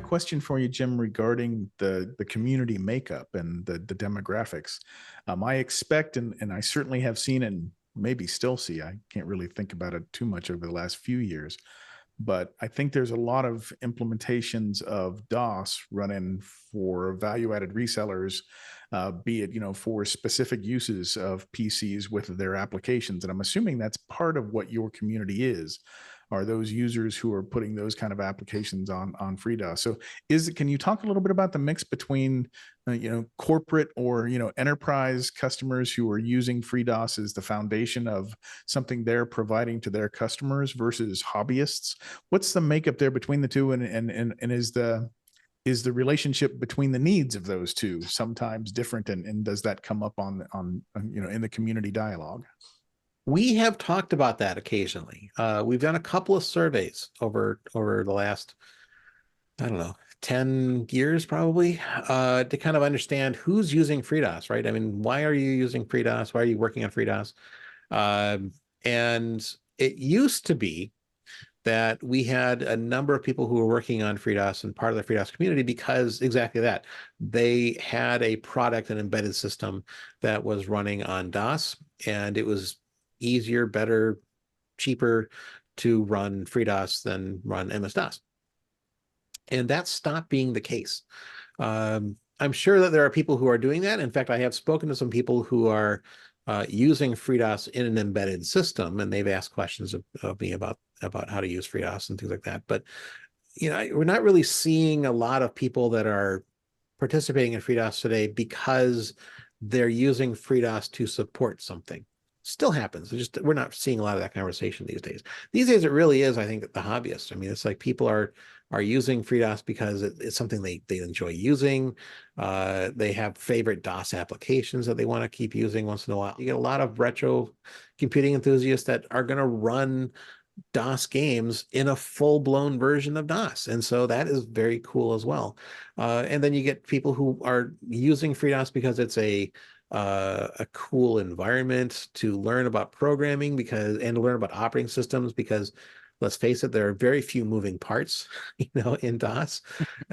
question for you, Jim, regarding the community makeup and the demographics. I expect, and I certainly have seen and maybe still see, I can't really think about it too much over the last few years, but I think there's a lot of implementations of DOS running for value-added resellers, be it, for specific uses of PCs with their applications. And I'm assuming that's part of what your community is, are those users who are putting those kind of applications on FreeDOS. So can you talk a little bit about the mix between corporate or enterprise customers who are using FreeDOS as the foundation of something they're providing to their customers versus hobbyists? What's the makeup there between the two, and is the relationship between the needs of those two sometimes different, and does that come up on in the community dialogue? We have talked about that occasionally. We've done a couple of surveys over the last, I don't know, 10 years probably, to kind of understand who's using FreeDOS, right? I mean, why are you using FreeDOS? Why are you working on FreeDOS? And it used to be that we had a number of people who were working on FreeDOS and part of the FreeDOS community because exactly that. They had a product, an embedded system that was running on DOS, and it was easier, better, cheaper to run FreeDOS than run MS-DOS. And that stopped being the case. I'm sure that there are people who are doing that. In fact, I have spoken to some people who are using FreeDOS in an embedded system, and they've asked questions of me about how to use FreeDOS and things like that. But we're not really seeing a lot of people that are participating in FreeDOS today because they're using FreeDOS to support something. Still happens. We're not seeing a lot of that conversation these days. These days, it really is, I think, the hobbyists. I mean, it's like people are using FreeDOS because it's something they enjoy using. They have favorite DOS applications that they want to keep using once in a while. You get a lot of retro computing enthusiasts that are going to run DOS games in a full-blown version of DOS. And so that is very cool as well. And then you get people who are using FreeDOS because it's a cool environment to learn about programming and to learn about operating systems, because let's face it, there are very few moving parts, in DOS.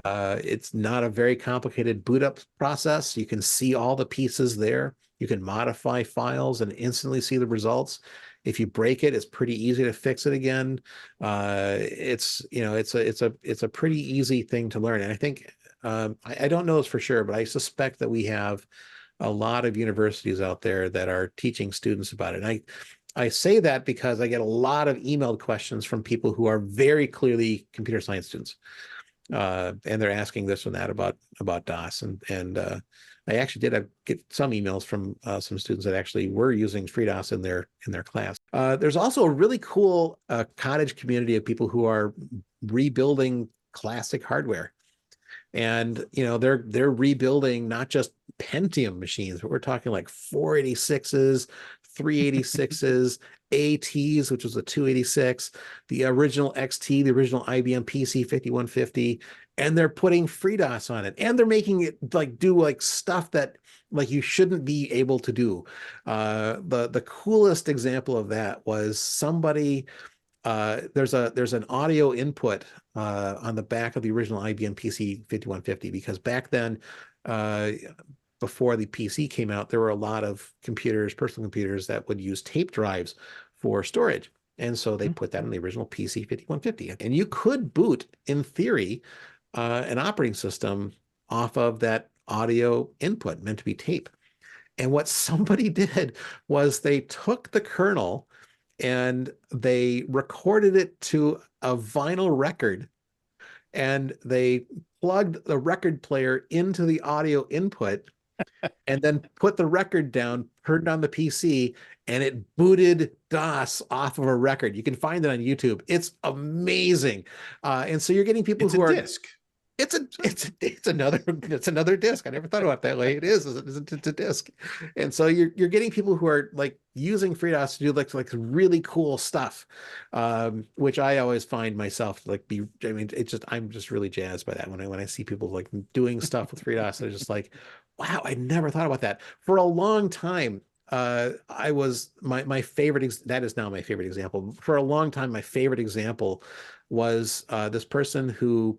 It's not a very complicated boot up process. You can see all the pieces there. You can modify files and instantly see the results. If you break it, it's pretty easy to fix it again. It's a pretty easy thing to learn. And I think, I don't know this for sure, but I suspect that we have a lot of universities out there that are teaching students about it. And I say that because I get a lot of emailed questions from people who are very clearly computer science students. And they're asking this and that about DOS. And I actually did get some emails from some students that actually were using FreeDOS in their class. There's also a really cool cottage community of people who are rebuilding classic hardware. And they're rebuilding not just Pentium machines, but we're talking like 486s, 386s, ATs, which was a 286, the original XT, the original IBM PC 5150, and they're putting FreeDOS on it, and they're making it do stuff that you shouldn't be able to do. The coolest example of that was somebody. There's an audio input on the back of the original IBM PC 5150, because back then, before the PC came out, there were a lot of personal computers that would use tape drives for storage. And so they put that in the original PC 5150. And you could boot, in theory, an operating system off of that audio input meant to be tape. And what somebody did was they took the kernel and they recorded it to a vinyl record, and they plugged the record player into the audio input and then put the record down, turned on the PC, and it booted DOS off of a record. You can find it on YouTube. It's amazing. And so you're getting people who are disc. It's another disc. I never thought about it that way. It's a disc. And so you're getting people who are using FreeDOS to do really cool stuff, which I always find myself I'm just really jazzed by that when I see people doing stuff with FreeDOS. I'm just like, wow, I never thought about that. For a long time, I was my favorite. That is now my favorite example. For a long time, my favorite example was this person who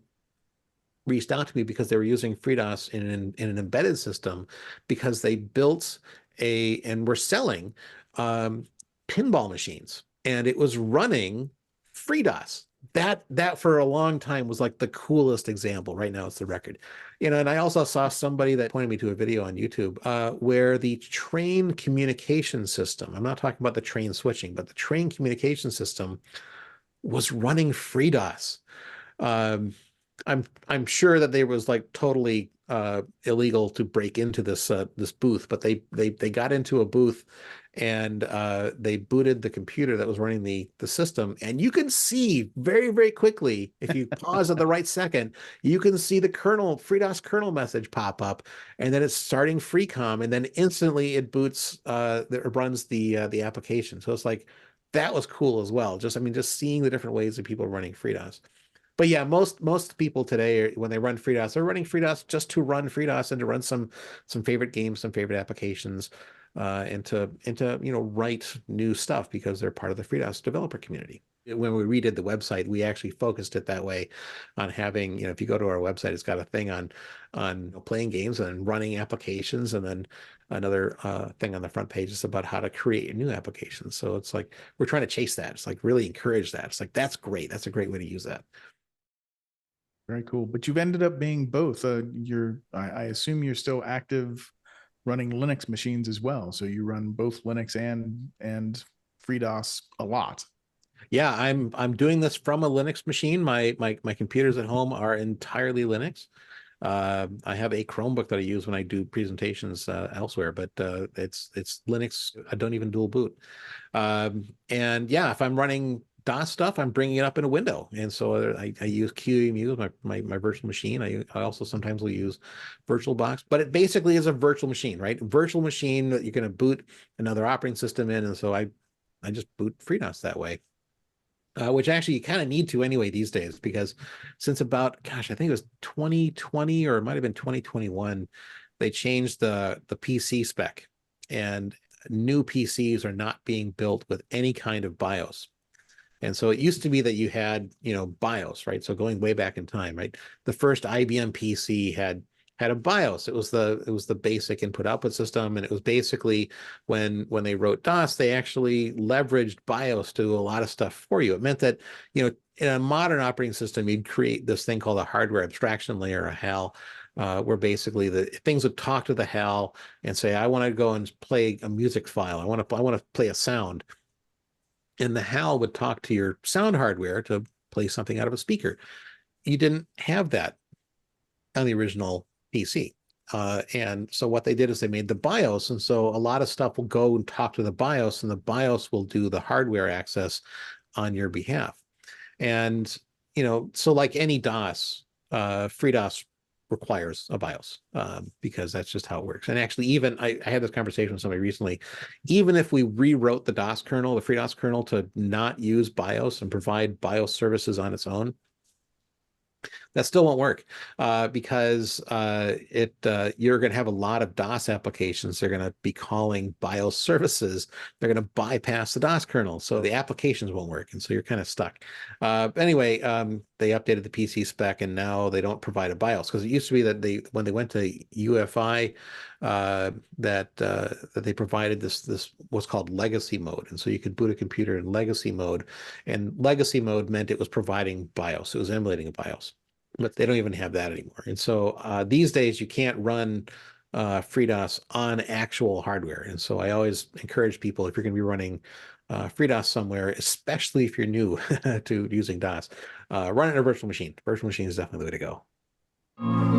reached out to me because they were using FreeDOS in an embedded system because they built and were selling pinball machines, and it was running FreeDOS. That for a long time was like the coolest example. Right now it's the record. And I also saw somebody that pointed me to a video on YouTube where the train communication system, I'm not talking about the train switching, but the train communication system was running FreeDOS. I'm sure that there was like totally illegal to break into this booth, but they got into a booth and they booted the computer that was running the system, and you can see very, very quickly, if you pause at the right second, you can see the FreeDOS kernel message pop up, and then it's starting FreeCom, and then instantly it boots it runs the application. So it's like that was cool as well. Just seeing the different ways that people are running FreeDOS. But yeah, most people today, when they run FreeDOS, they're running FreeDOS just to run FreeDOS and to run some favorite games, some favorite applications, and to write new stuff because they're part of the FreeDOS developer community. When we redid the website, we actually focused it that way on having, if you go to our website, it's got a thing on playing games and running applications, and then another thing on the front page is about how to create new applications. So it's like we're trying to chase that. It's like really encourage that. It's like that's great. That's a great way to use that. Very cool. But you've ended up being both. I assume you're still active running Linux machines as well. So you run both Linux and FreeDOS a lot. Yeah, I'm doing this from a Linux machine. My computers at home are entirely Linux. I have a Chromebook that I use when I do presentations elsewhere, but it's Linux. I don't even dual boot. And yeah, if I'm running DOS stuff, I'm bringing it up in a window. And so I use QEMU, my virtual machine. I also sometimes will use VirtualBox, but it basically is a virtual machine, right? Virtual machine that you're going to boot another operating system in. And so I just boot FreeDOS that way. Which actually you kind of need to anyway these days, because since about, gosh, I think it was 2020 or it might have been 2021, they changed the PC spec, and new PCs are not being built with any kind of BIOS. And so it used to be that you had, BIOS, right? So going way back in time, right? The first IBM PC had a BIOS. It was the basic input output system, and it was basically when they wrote DOS, they actually leveraged BIOS to do a lot of stuff for you. It meant that in a modern operating system, you'd create this thing called a hardware abstraction layer, a HAL, where basically the things would talk to the HAL and say, I want to go and play a music file. I want to play a sound. And the HAL would talk to your sound hardware to play something out of a speaker. You didn't have that on the original PC. And so what they did is they made the BIOS. And so a lot of stuff will go and talk to the BIOS, and the BIOS will do the hardware access on your behalf. And, so like any DOS, FreeDOS requires a BIOS because that's just how it works. And actually, even I had this conversation with somebody recently, even if we rewrote the DOS kernel, the FreeDOS kernel, to not use BIOS and provide BIOS services on its own, that still won't work because you're going to have a lot of DOS applications. They're going to be calling BIOS services. They're going to bypass the DOS kernel, so the applications won't work, and so you're kind of stuck. Anyway, they updated the PC spec, and now they don't provide a BIOS, because it used to be that when they went to UEFI, that they provided this what's called legacy mode, and so you could boot a computer in legacy mode, and legacy mode meant it was providing BIOS. It was emulating a BIOS. But they don't even have that anymore. And so these days you can't run FreeDOS on actual hardware. And so I always encourage people, if you're going to be running FreeDOS somewhere, especially if you're new to using DOS, run it in a virtual machine. Virtual machine is definitely the way to go.